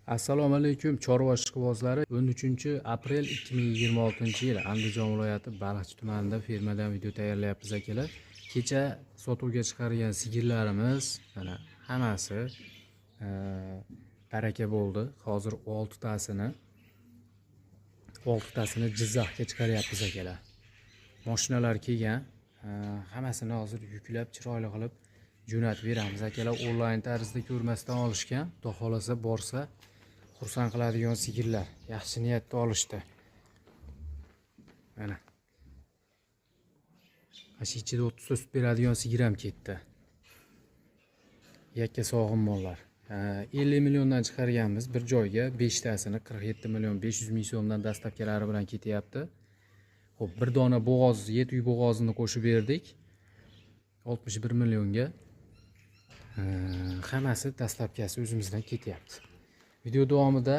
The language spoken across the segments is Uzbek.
Assalomu alaykum chorva ishqibozlari. 13-aprel 2026-yil Andijon viloyati Baliqchi tumanida fermadan video tayyorlayapmiz akalar. Kecha sotuvga chiqargan sigirlarimiz mana hammasi baraka bo'ldi. Hozir 6 tasini Jizzaxga chiqaryapmiz akalar. Mashinalar kelgan, hammasini hozir yuklab chiroyli qilib jo'natib beramiz akalar. Onlayn tarzda ko'rmasdan olishgan. Xudo xolasa borsa xursand qiladigan sigirlar, yaxshi niyatda olishdi. Mana ichida 30 ta sut beradigan sigir ham ketdi. Yakka sog'im mollar. 50 milliondan chiqarganmiz bir joyga, 5 tasini 47 million 500 ming so'mdan dastlabkilari bilan ketyapti. Xo'p, bir dona bo'g'oz, 7 uy bo'g'ozini qo'shib berdik. 61 millionga. Hammasi dastlabkasi o'zimizdan ketyapti. Video davomida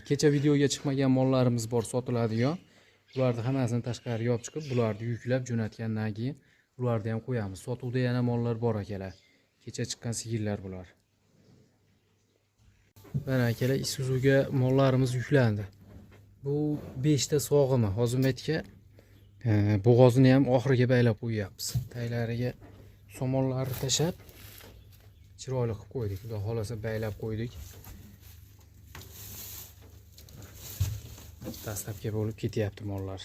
kecha videoga chiqmagan mollarimiz bor sotiladigan. Ularni hammasini tashqariga olib chiqib, bularni yuklab jo'natgandan keyin ularni ham qo'yamiz. Sotuvda yana mollar bor akalar. Kecha chiqqan sigirlar bular. Mana akalar, Isuzuga mollarimiz yuklandi. Bu 5 ta sog'imi Hozimedga bo'g'ozini ham oxiriga baylab qo'yapmiz. Taylariga somonlarni tashab chiroyli qilib qo'ydik. Xudo xolasa baylab qo'ydik. Dastlabki bo'lib ketyapti mollar.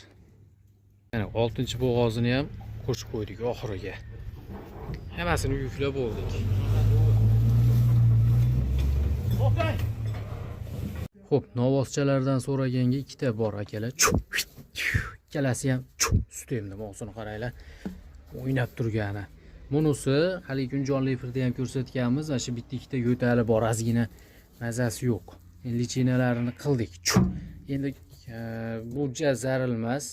Mana 6-bo'g'ozini ham qo'shib qo'ydik oxiriga. Hammasini yuklab bo'ldik. Xo'p, novvoschalardan so'raganga 2 ta bor akalar. Ikkalasi ham sutemni mavzuni qaranglar. O'ynab turgani. Bunisi hali kun jonli efirda ham ko'rsatganmiz. Shu bitta 2 ta yo'tali bor, ozgina mazasi yo'q. Lichinalarini qildik. Endi bu zarilmas.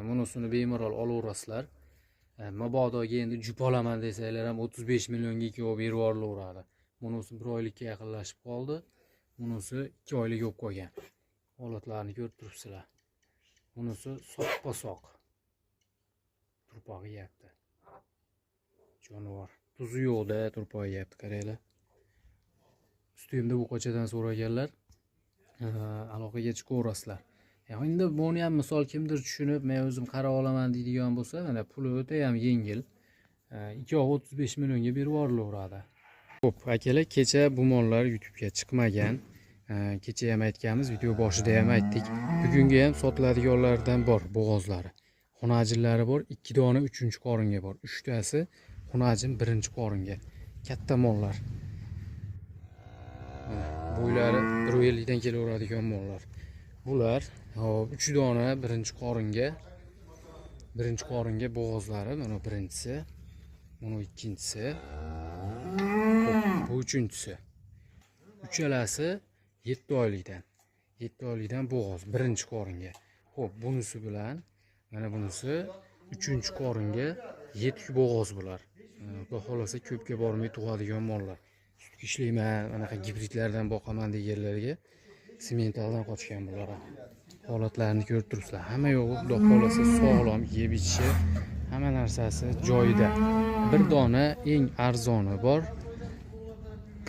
Bunisini bemalol olaverasizlar. Mabodoga endi jup olaman desanglar ham 35 millionga ikkovi berib yuborilaveradi. Bunisi 1 oylikka yaqinlashib qoldi. Bunisi 2 oylik bo'lib qolgan. Holatlarni ko'rib turibsizlar. Bunisi soppa-soq. Turpoq yeyapti. Jonivor. Tuzi yo'qda turpoq yeyapti, qaranglar. Ustimda bu qochadan so'raganlar. Aloqaga chiqaverasizlar. Endi buni ham misol kimdir tushunib, men o'zim qarab olaman deydigan bo'lsa, mana puli o'ta ham yengil. 235 millionga berib yuborilaveradi. Xo'p, akalar, kecha bu mollar YouTube'ga chiqmagan. Kecha ham aytganmiz, video boshida ham aytdik. Bugungi ham sotiladiganlardan bor bo'g'ozlari. Xunajinlari bor, 2 dona 3-qoringa bor. 3 tasi xunajin 1-qoringa. Katta mollar. Bo'ylari 1.50 dan kelaveradigan mollar. Bular 3 dona 1-qoringa. 1-qoringa bo'g'ozlari, mana birinchisi, mana ikkinchisi, bu uchinchisi. Uchalasi 7 oylikdan. 7 oylikdan bo'g'oz 1-qoringa. Xo'p, bunisi bilan mana bunisi 3-qoringa 7 bo'g'oz bular. Xudo xolasa ko'pga bormay tug'adigan mollar. Sutga ishlayman, anaqa gibridlardan boqaman deganlarga sementaldan qochgan bular. Holatlarini ko'rib turibsizlar. Hamma yo'g'i xudo xolasa sog'lom, yeb ichishi, hamma narsasi joyida. Bir dona eng arzoni bor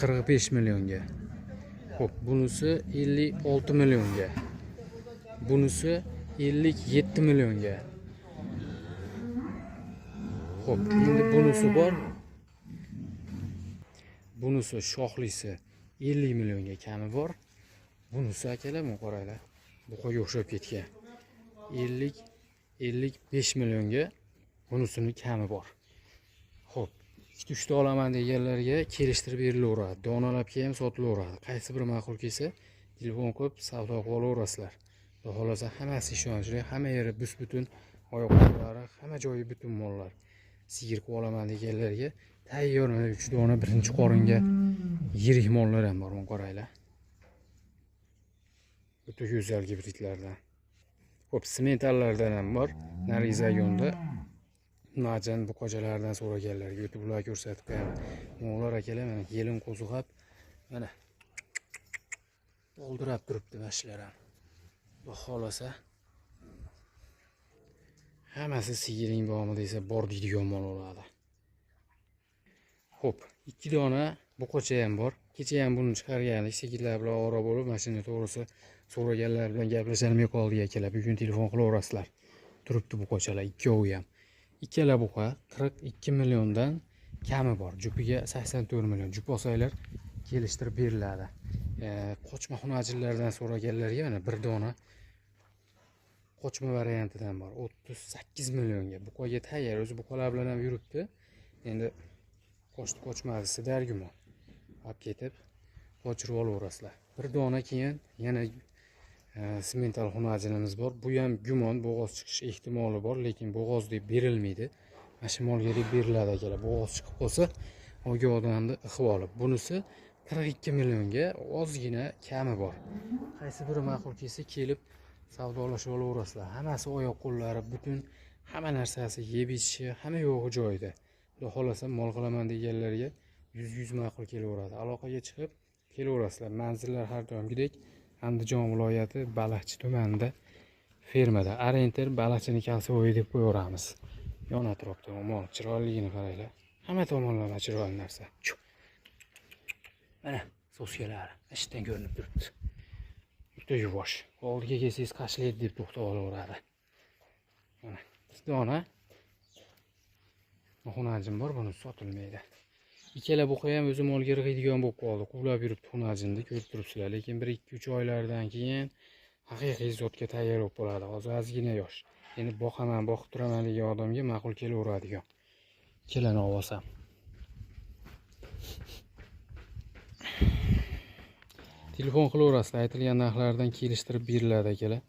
45 millionga. Xo'p, bunisi 56 millionga. Bunisi 57 millionga. Xo'p, endi bunisi bor. Bunisi shoxlisi 50 millionga kami bor. Bunisi akalar, men qaranglar. Buqaga o'xshab ketgan. 50-55 millionga bunisining kami bor. Xo'p, 2-3 ta olaman deganlarga kelishtirib berilaveradi. Donalabga ham sotilaveradi. Qaysi bir ma'qul kelsa, telefon qilib savdo qilib olaverasizlar. Xudo xolasa hammasi ishonchli, hamma yeri bus-butun, oyoqlari, hamma joyi butun mollar. Sigir qilib olaman deganlarga tayyor 3 dona 1-qoringa yirik mollar ham bor, men qaranglar. O'ta go'zal gibridlardan. Xo'p, sementallardan ham bor. Narizagonda Najan bu qo'jalardan so'raganlarga o'tib ular ko'rsatib qo'yaman. Mo'g'lar akalar, mana yelin qo'zg'ab, mana oldirab turibdi mashlar ham. Xudo xolasa hammasi sigiring bormi desa bor deydigan mol bo'ladi. Xo'p, 2 dona buqacha ham bor. Kecha ham buni chiqargandik, sekinlar bilan ora bo'lib, mashina to'g'risi so'raganlar bilan gaplashilmay qoldik akalar. Bugun telefon qilaverasizlar. Turibdi buqachalar ikkovi ham. Ikkala buqa 42 milliondan kami bor. Jupiga 84 million. Jup olsanglar kelishtirib beriladi. Qochma xunajillardan so'raganlarga mana bir dona qochma variantidan bor. 38 millionga. Buqaga tayyor. O'zi buqalar bilan ham yuribdi. Endi qochmadi, sidargumon. Olib ketib qochirib olaverasizlar. Bir dona keyin yana semental xunajinimiz bor. Bu ham gumon bo'g'oz chiqish ehtimoli bor, lekin bo'g'oz deb berilmaydi. Mana shu molga deb beriladi akalar. Bo'g'oz chiqib qolsa, olgan odamni ihvoli. Bunisi 42 millionga ozgina kami bor. Qaysi biri ma'qul kelsa kelib savdolashib olaverasizlar. Hammasi oyoq qo'llari butun, hamma narsasi yeb ichishi, hamma yo'g'i joyida. Xudo xolasa mol qilaman deganlarga 100 ma'qul kelaveradi. Aloqaga chiqib kelaverasizlar. Manzillar har doimgidek Andijon viloyati Baliqchi tumanida fermada. Arenter Baliqchini kalsovoy deb qo'yaveramiz. Yon atrofda mol chiroyligini qaranglar. Hamma tomonlama chiroyli narsa. Mana soskalari ishdan ko'rinib turibdi. Juda yuvosh. Oldiga kelsangiz qashlaydi deb to'xtab olaveradi. Mana dona xunajin bor, buni sotilmaydi. Ikkala buqa ham o'zi molga rig'iydigan bo'lib qoldi. Quvlab yuribdi xunajinni, ko'rib turibsizlar. Lekin 1-2-3 oylardan keyin haqiqiy zotga tayyor bo'lib qoladi. Hozir ozgina yosh. Endi boqaman, boqib turaman degan odamga ma'qul kelaveradigan. Ikkalani olsam. Telefon qilaverasizlar, aytilgan narxlardan kelishtirib beriladi akalar.